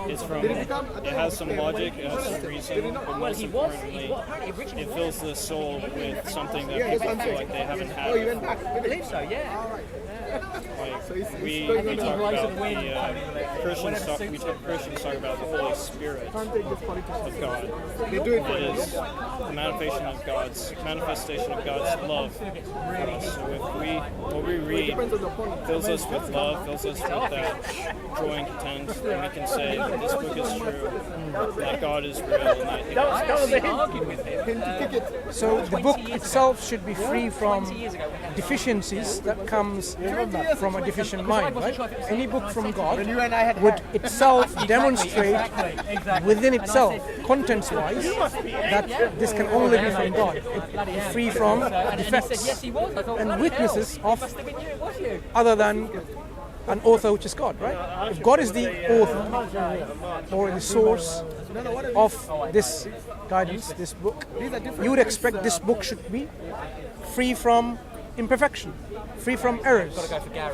it's from, it has some logic, it has some reason, but most importantly, it fills the soul with something that people feel like they haven't had before. I believe so, yeah. Like, we talk about the Christians talk about the Holy Spirit of God. It is the manifestation of God's love for us. So what we read fills us with love, fills us with that joy and content, and we can say that this book is true, that God is real, and that So the book itself should be free from deficiencies that comes from a deficient mind, right? Any book from God would itself demonstrate within itself, contents-wise, that this can only be from God. It is free from defects and weaknesses of other than an author, which is God, right? If God is the author or the source of this guidance, this book, you would expect this book should be free from imperfection, free from errors,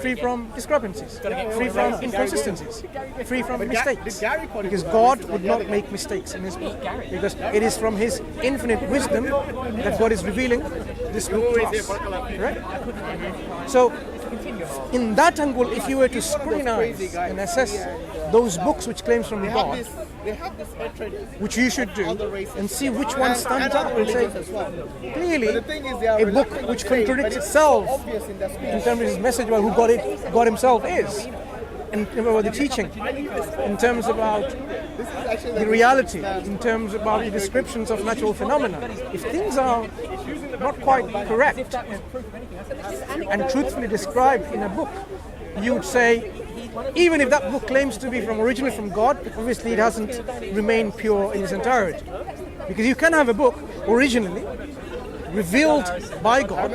free from discrepancies, free from inconsistencies, free from mistakes. Because God would not make mistakes in His book. Because it is from His infinite wisdom that God is revealing this book to us. Right? So, in that angle, if you were to scrutinize and assess those books which claims from God, which you should do, and see which one stands out and say, clearly, a book which contradicts itself in terms of its message about who God Himself is, and about the teaching, in terms about the reality, in terms about the descriptions of natural phenomena. If things are not quite correct and truthfully described in a book, you would say, even if that book claims to be originally from God, obviously it hasn't remained pure in its entirety. Because you can have a book originally revealed by God,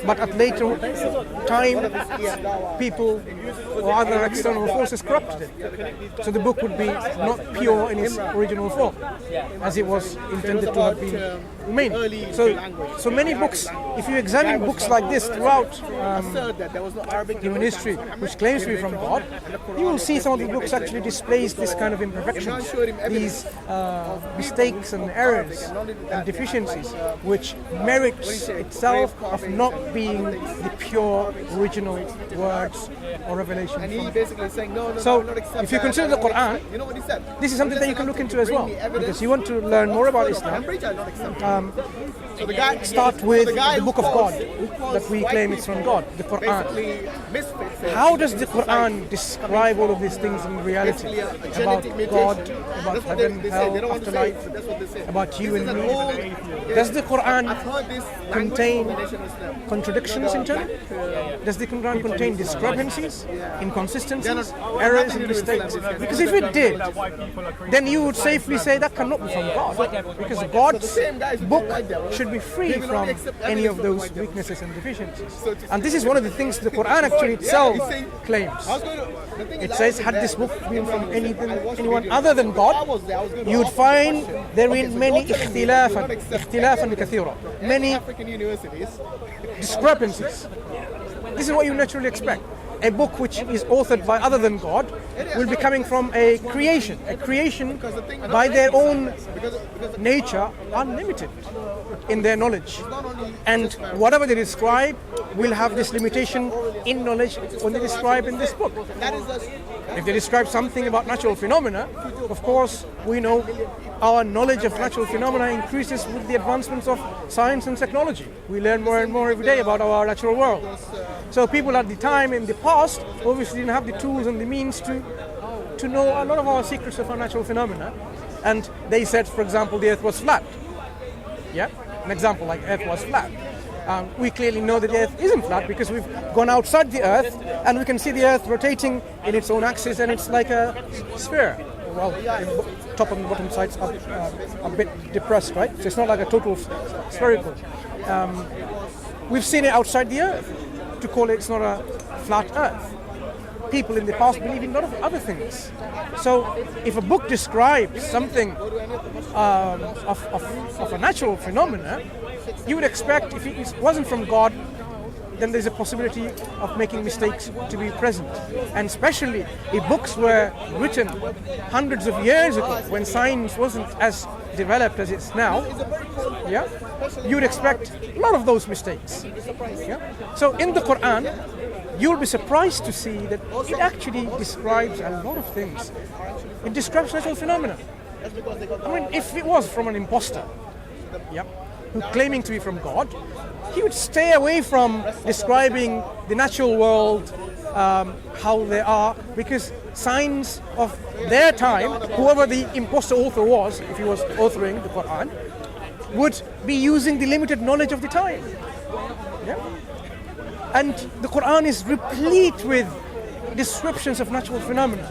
but at later time, people or other external forces corrupted it. So the book would be not pure in its original form, as it was intended to have been remained. So many books, if you examine books like this throughout human history, which claims to be from God, you will see some of the books actually displays this kind of imperfections, these mistakes and errors and deficiencies, which merits itself of not being the pure original words or revelation. And he basically saying, no, so not accept if you consider the Quran, you know what he said? This is something that you can look into as well, because you want to learn more about Islam. So the guy start with the Book of God that we claim is from God, the Quran. How does the Quran describe all of these things in reality? About God, about heaven, hell, afterlife, about you and me? Does the Quran contain contradictions in turn? Does the Quran contain discrepancies, inconsistencies, errors and mistakes? Because if it did, then you would safely say that cannot be from God, because God's book should be free from any of those weaknesses and deficiencies. And this is one of the things the Quran actually itself claims. It says, had this book been from anyone other than God, you would find therein many ikhtilafan kathira, many discrepancies. This is what you naturally expect. A book which is authored by other than God will be coming from a creation by their own nature unlimited in their knowledge, and whatever they describe will have this limitation in knowledge when they describe in this book. If they describe something about natural phenomena, of course we know our knowledge of natural phenomena increases with the advancements of science and technology. We learn more and more every day about our natural world. So people at the time in the past obviously didn't have the tools and the means to know a lot of our secrets of our natural phenomena, and they said, for example, the earth was flat. Yeah, an example like earth was flat. We clearly know that the earth isn't flat because we've gone outside the earth and we can see the earth rotating in its own axis, and it's like a sphere. Well, the top and bottom sides are a bit depressed, right? So it's not like a total spherical. We've seen it outside the earth. To call it's not a flat earth. People in the past believe in a lot of other things. So if a book describes something of a natural phenomena, you would expect, if it wasn't from God, then there's a possibility of making mistakes to be present. And especially if books were written hundreds of years ago, when science wasn't as developed as it's now, yeah, you'd expect a lot of those mistakes. Yeah? So in the Quran, you'll be surprised to see that it actually describes a lot of things. It describes natural phenomena. I mean, if it was from an imposter, yeah, who claiming to be from God, he would stay away from describing the natural world, how they are, because science of their time, whoever the imposter author was, if he was authoring the Quran, would be using the limited knowledge of the time. Yeah? And the Quran is replete with descriptions of natural phenomena.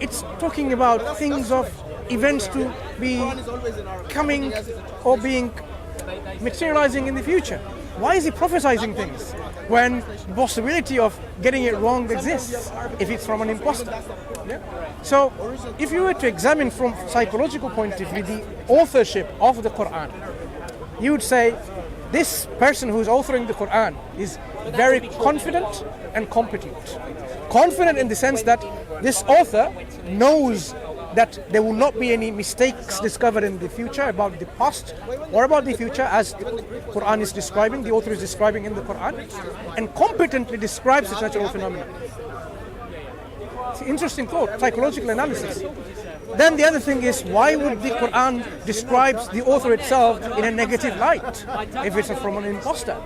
It's talking about things of events to be coming or being materializing in the future. Why is he prophesying things when the possibility of getting it wrong exists if it's from an imposter? Yeah? So if you were to examine from psychological point of view the authorship of the Quran, you would say this person who's authoring the Quran is very confident and competent. Confident in the sense that this author knows that there will not be any mistakes discovered in the future about the past or about the future, as the Quran is describing, the author is describing in the Quran, and competently describes the natural phenomena. It's an interesting thought, psychological analysis. Then the other thing is, why would the Quran describe the author itself in a negative light if it's from an imposter?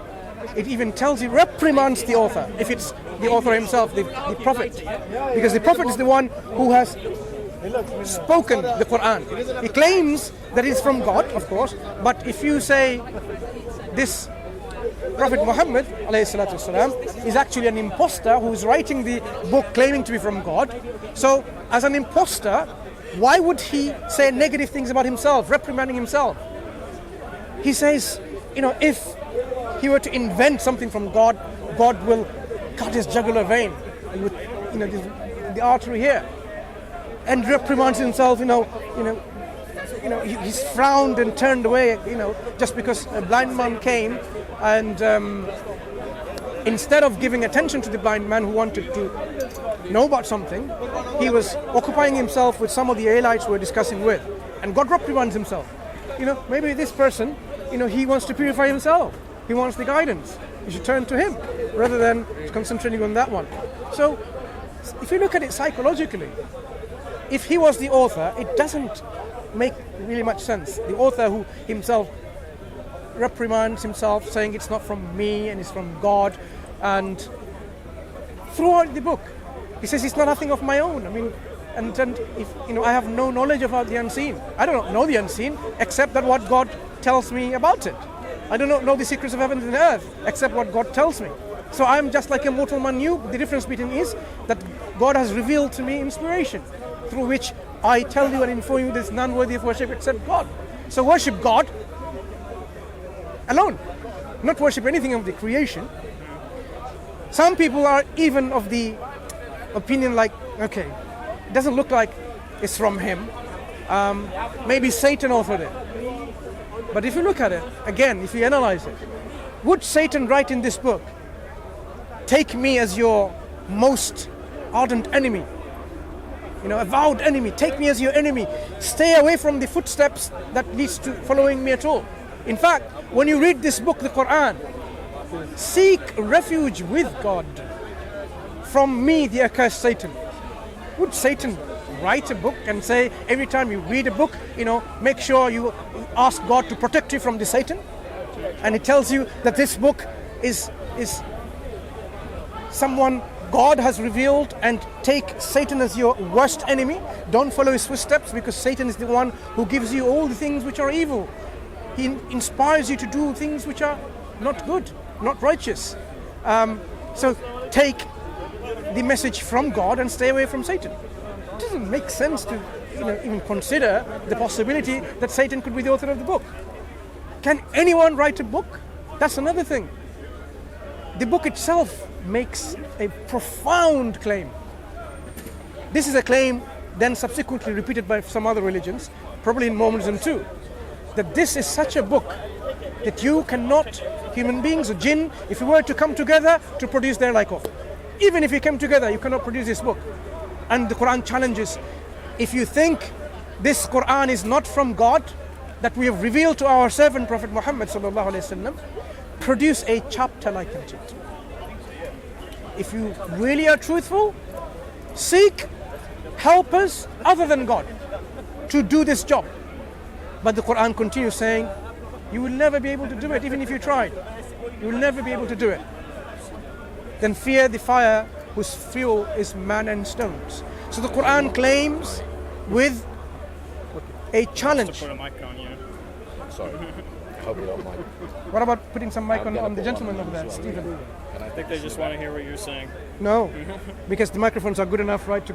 It even tells you, reprimands the author if it's the author himself, the prophet, because the prophet is the one who has spoken the Quran. He claims that it's from God, of course, but if you say this Prophet Muhammad ﷺ is actually an imposter who is writing the book claiming to be from God, so as an imposter, why would he say negative things about himself, reprimanding himself? He says, if he were to invent something from God, God will cut his jugular vein with the artery here, and reprimands himself. He's frowned and turned away. Just because a blind man came, and instead of giving attention to the blind man who wanted to know about something, he was occupying himself with some of the Allites we're discussing with, and God reprimands himself. Maybe this person, he wants to purify himself. He wants the guidance. You should turn to him rather than concentrating on that one. So, if you look at it psychologically, if he was the author, it doesn't make really much sense. The author who himself reprimands himself, saying it's not from me and it's from God, and throughout the book, he says it's nothing of my own. I mean, and if I have no knowledge about the unseen. I don't know the unseen except that what God tells me about it. I do not know the secrets of heaven and earth except what God tells me. So I'm just like a mortal man. The difference between is that God has revealed to me inspiration, through which I tell you and inform you there's none worthy of worship except God. So worship God alone, not worship anything of the creation. Some people are even of the opinion like, okay, it doesn't look like it's from him. Maybe Satan authored it. But if you look at it, again, if you analyze it, would Satan write in this book, take me as your most ardent enemy, avowed enemy, take me as your enemy, stay away from the footsteps that leads to following me at all. In fact, when you read this book, the Quran, seek refuge with God from me, the accursed Satan. Would Satan write a book and say, every time you read a book, make sure you ask God to protect you from the Satan? And it tells you that this book is someone God has revealed, and take Satan as your worst enemy. Don't follow his footsteps, because Satan is the one who gives you all the things which are evil. He inspires you to do things which are not good, not righteous. So take the message from God and stay away from Satan. It doesn't make sense to even consider the possibility that Satan could be the author of the book. Can anyone write a book? That's another thing. The book itself makes a profound claim. This is a claim then subsequently repeated by some other religions, probably in Mormonism too, that this is such a book that you cannot, human beings or jinn, if you were to come together to produce their like of. Even if you came together, you cannot produce this book. And the Quran challenges, if you think this Quran is not from God, that we have revealed to our servant Prophet Muhammad sallallahu alaihi wasallam, produce a chapter like it. If you really are truthful, seek helpers other than God to do this job. But the Quran continues saying, you will never be able to do it, even if you tried. You will never be able to do it. Then fear the fire whose fuel is man and stones. So the Quran claims with a challenge. To put a mic on you. Sorry. Hope you don't mind. What about putting some mic on the gentleman over there, Stephen? I think they just want to hear what you're saying. No, because the microphones are good enough, right, to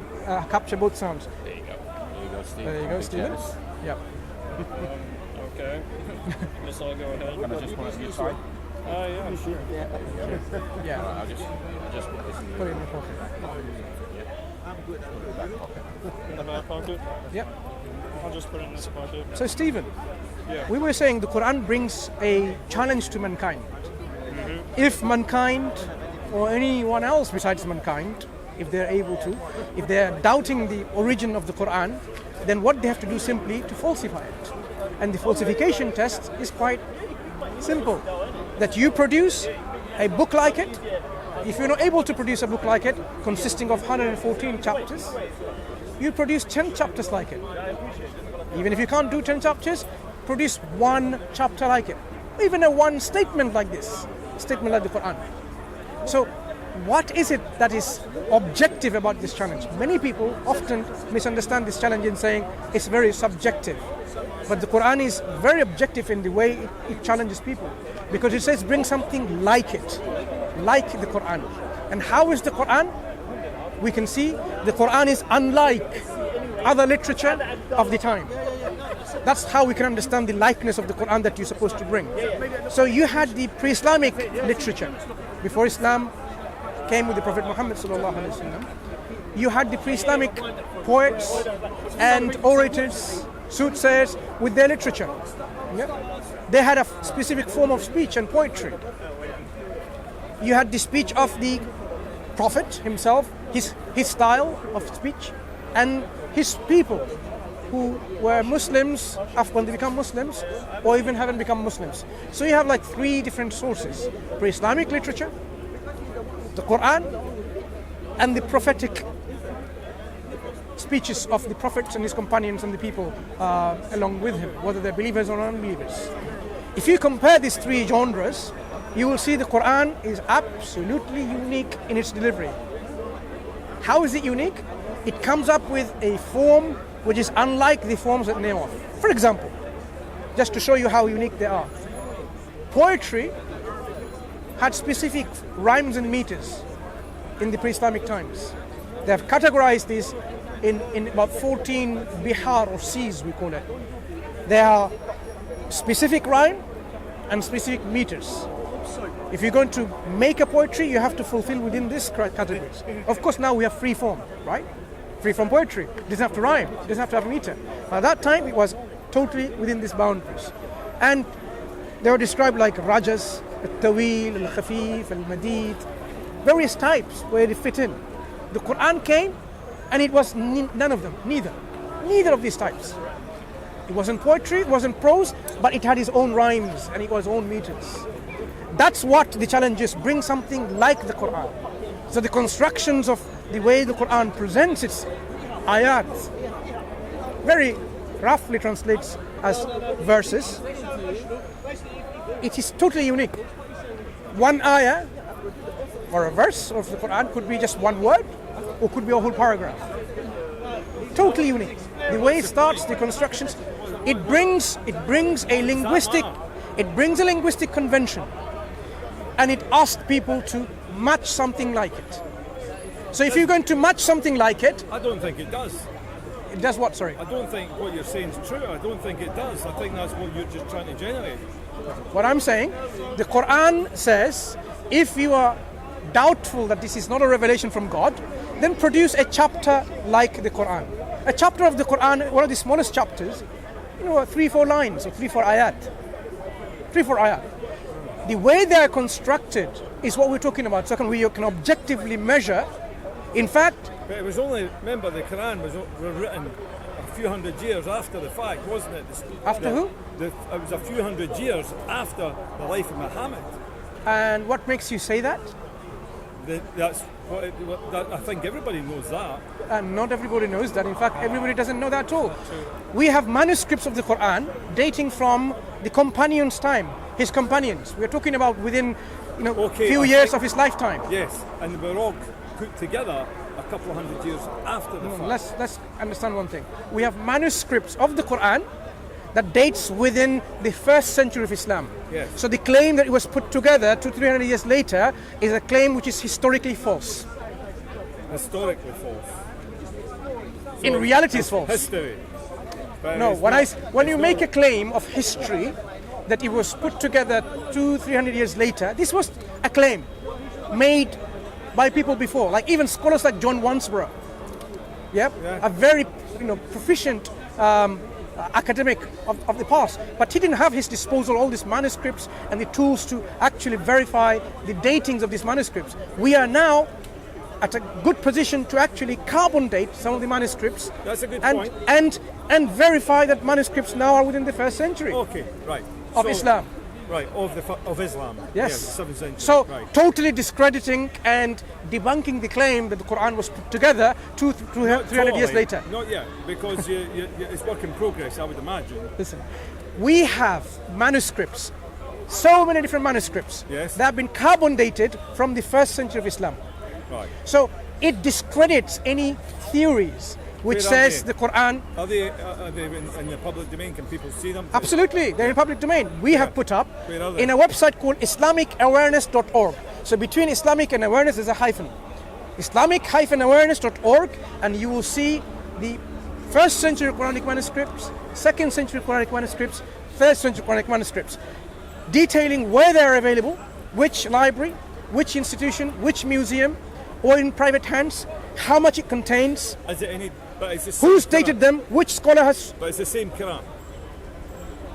capture both sounds. There you go. There you go, Steve. There you go, Big Stephen. jealous. Yeah. Okay. Guess I'll go ahead. Can I just want to try? Yeah, sure. Yeah. I'll just put this in Put it in your pocket. In the back pocket? Yep. I'll just put it in this pocket. So, Stephen, Yeah. we were saying the Quran brings a challenge to mankind. If mankind or anyone else besides mankind, if they're able to, if they're doubting the origin of the Quran, then what they have to do simply to falsify it. And the falsification test is quite simple. That you produce a book like it. If you're not able to produce a book like it, consisting of 114 chapters, you produce 10 chapters like it. Even if you can't do 10 chapters, produce one chapter like it. Even a one statement like this, statement like the Quran. So what is it that is objective about this challenge? Many people often misunderstand this challenge in saying it's very subjective. But the Quran is very objective in the way it challenges people. Because it says bring something like it, like the Quran. And how is the Quran? We can see the Quran is unlike other literature of the time. That's how we can understand the likeness of the Quran that you're supposed to bring. So you had the pre-Islamic literature. Before Islam came with the Prophet Muhammad sallallahu alaihi wasallam, you had the pre-Islamic poets and orators, soothsayers with their literature. Yeah? They had a specific form of speech and poetry. You had the speech of the Prophet himself, his style of speech, and his people who were Muslims when they become Muslims or even haven't become Muslims. So you have like three different sources: pre-Islamic literature, the Quran, and the prophetic speeches of the prophets and his companions and the people along with him, whether they're believers or unbelievers. If you compare these three genres, you will see the Quran is absolutely unique in its delivery. How is it unique? It comes up with a form which is unlike the forms that they know of. For example, just to show you how unique they are, poetry had specific rhymes and meters in the pre-Islamic times. They have categorized these in about 14 bihar or seas, we call it. There are specific rhyme and specific meters. If you're going to make a poetry, you have to fulfill within these categories. Of course, now we have free form, right? Free form poetry. It doesn't have to rhyme. It doesn't have to have a meter. At that time, it was totally within these boundaries. And they were described like rajas, al-tawil, al-khafif, al-madid, various types where they fit in. The Quran came and it was none of them, neither of these types. It wasn't poetry, it wasn't prose, but it had its own rhymes and it was own meters. That's what the challenge is, bring something like the Quran. So the constructions of the way the Quran presents its ayat very roughly translates as verses. It is totally unique. One ayah or a verse of the Quran could be just one word or could be a whole paragraph. Totally unique. The way it starts, the constructions, it brings a linguistic convention, and it asks people to match something like it. So if you're going to match something like it, I don't think it does. it does what? Sorry. I don't think what you're saying is true. I don't think it does. I think that's what you're just trying to generate. What I'm saying, the Quran says, if you are doubtful that this is not a revelation from God, then produce a chapter like the Quran. A chapter of the Quran, one of the smallest chapters, 3-4 lines or 3-4 ayat. 3-4 ayat. The way they are constructed is what we're talking about. So we can objectively measure. In fact, But it was only, remember, the Quran was written a few hundred years after the fact, wasn't it? After who? It was a few hundred years after the life of Muhammad. and what makes you say that? That's I think everybody knows that. Not everybody knows that. In fact, everybody doesn't know that at all. We have manuscripts of the Quran dating from the companions' time, his companions. We're talking about within, few years of his lifetime. Yes, and they were all put together a couple of hundred years after the fact. Let's understand one thing. We have manuscripts of the Quran that dates within the 1st century of Islam. Yes. So the claim that it was put together 200-300 years later is a claim which is historically false. Historically false. In reality, it's false. History. But No, it's when you make a claim of history that it was put together 200-300 years later, this was a claim made by people before, like even scholars like John Wansborough. Yep, Yeah. a very proficient academic of the past, but he didn't have his disposal all these manuscripts and the tools to actually verify the datings of these manuscripts. We are now at a good position to actually carbon date some of the manuscripts. That's a good and, point. and verify that manuscripts now are within the 1st century Okay, right. of Islam. Right, of Islam. Yes. Yeah, the 7th century. So right. totally discrediting and debunking the claim that the Quran was put together 300 years later. Not yet, because it's work in progress, I would imagine. Listen, we have manuscripts, so many different manuscripts Yes. that have been carbon dated from the 1st century of Islam. Right. So it discredits any theories which Where are says they? the Quran. Are they in the public domain? Can people see them? Absolutely, they're in public domain. We have put up Where are they? in a website called IslamicAwareness.org. So between Islamic and awareness there's a hyphen. Islamic-awareness.org, and you will see the 1st century Quranic manuscripts, 2nd century Quranic manuscripts, 3rd century Quranic manuscripts, detailing where they are available, which library, which institution, which museum, or in private hands, how much it contains, Is it any? But it's the same who's Quran. dated them, which scholar has. But it's the same Quran.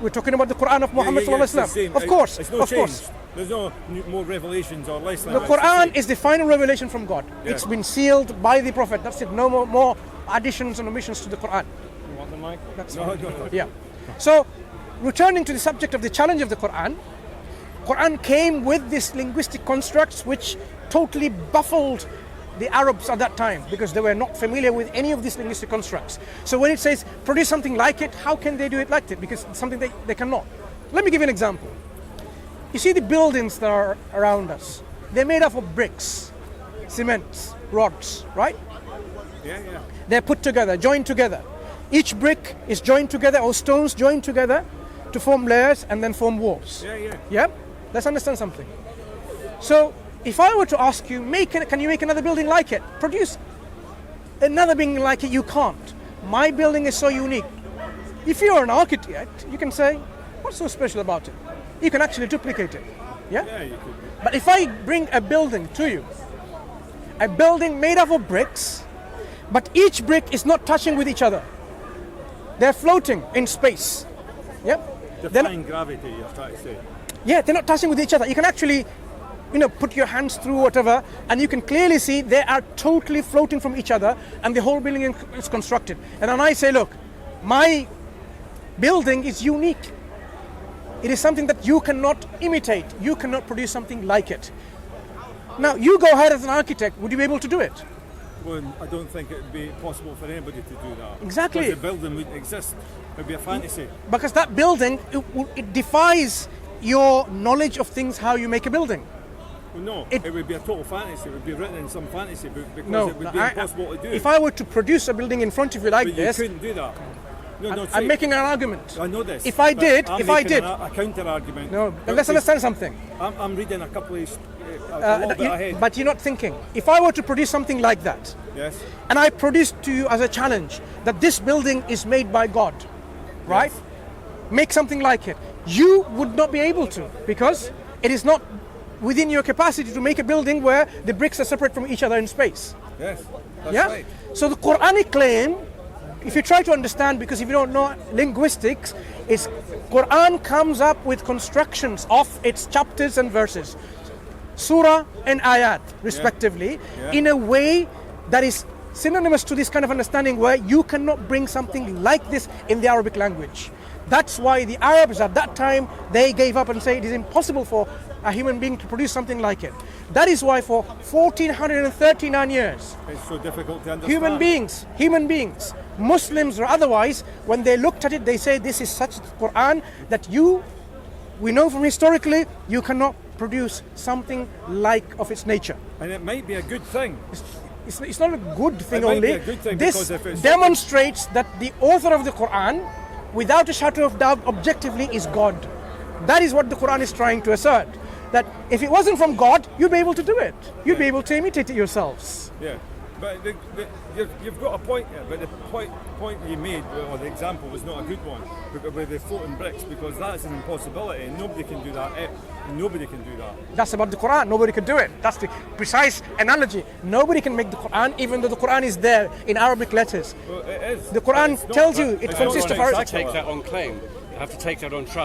We're talking about the Quran of Muhammad Yeah, sallallahu it's the alaihi wasallam. same. Of course, It's no of change. course. There's no more revelations or less than The that. It's Quran same. is the final revelation from God. Yeah. It's been sealed by the Prophet. That's it. No more additions and omissions to the Quran. You want the mic? That's No, fine. no. Yeah. So, returning to the subject of the challenge of the Quran came with these linguistic constructs which totally baffled the Arabs at that time because they were not familiar with any of these linguistic constructs. So when it says produce something like it, how can they do it like it? Because it's something they cannot. Let me give you an example. You see the buildings that are around us. They're made up of bricks, cement, rods, right? Yeah. They're put together, joined together. Each brick is joined together, or stones joined together to form layers and then form walls. Yeah. Yeah? Let's understand something. So, if I were to ask you, can you make another building like it? Produce another building like it, you can't. My building is so unique. If you're an architect, you can say, what's so special about it? You can actually duplicate it. Yeah? Yeah, you could. But if I bring a building to you, a building made up of bricks, but each brick is not touching with each other. They're floating in space. Yep. Defying gravity, you're trying to say. Yeah, they're not touching with each other. You can actually, put your hands through whatever, and you can clearly see they are totally floating from each other, and the whole building is constructed. And then I say, look, my building is unique. It is something that you cannot imitate. You cannot produce something like it. Now, you go ahead as an architect. Would you be able to do it? Well, I don't think it would be possible for anybody to do that. Exactly. Because the building wouldn't exist. It would be a fantasy. Because that building, it defies your knowledge of things, how you make a building. Well, no, It- it would be a total fantasy. It would be written in some fantasy book because No, it would be impossible to do. if I were to produce a building in front of you like But you this, couldn't do that. No, I'm say- making an argument. I know this. If I but did- I'm if I making did- a counter argument. No, let's understand something. I'm reading a couple of a little bit ahead. But you're not thinking. If I were to produce something like that, Yes. and I produce to you as a challenge that this building is made by God, right? Yes. Make something like it. You would not be able to because it is not within your capacity to make a building where the bricks are separate from each other in space. Yes. That's Yeah? right. So the Quranic claim, if you try to understand, because if you don't know linguistics, is Quran comes up with constructions of its chapters and verses, surah and ayat respectively, in a way that is synonymous to this kind of understanding where you cannot bring something like this in the Arabic language. That's why the Arabs at that time, they gave up and said it is impossible for a human being to produce something like it. That is why for 1439 years, It's so difficult to understand. human beings, Muslims or otherwise, when they looked at it, they say this is such a Quran that we know from historically, you cannot produce something like of its nature. And it might be a good thing. It's not a good thing It might only. be a good thing This because if it's- demonstrates that the author of the Quran, without a shadow of doubt, objectively is God. That is what the Quran is trying to assert. That if it wasn't from God, you'd be able to do it. You'd be able to imitate it yourselves. Yeah, but you've got a point there, but the point you made, or the example, was not a good one with the floating bricks, because that's an impossibility, and nobody can do that. Nobody can do that. That's about the Quran. Nobody can do it. That's the precise analogy. Nobody can make the Quran, even though the Quran is there in Arabic letters. Well, it is. The Quran It's not- tells you it it's consists not of You Arabic. take that on claim. You have to take that on trust.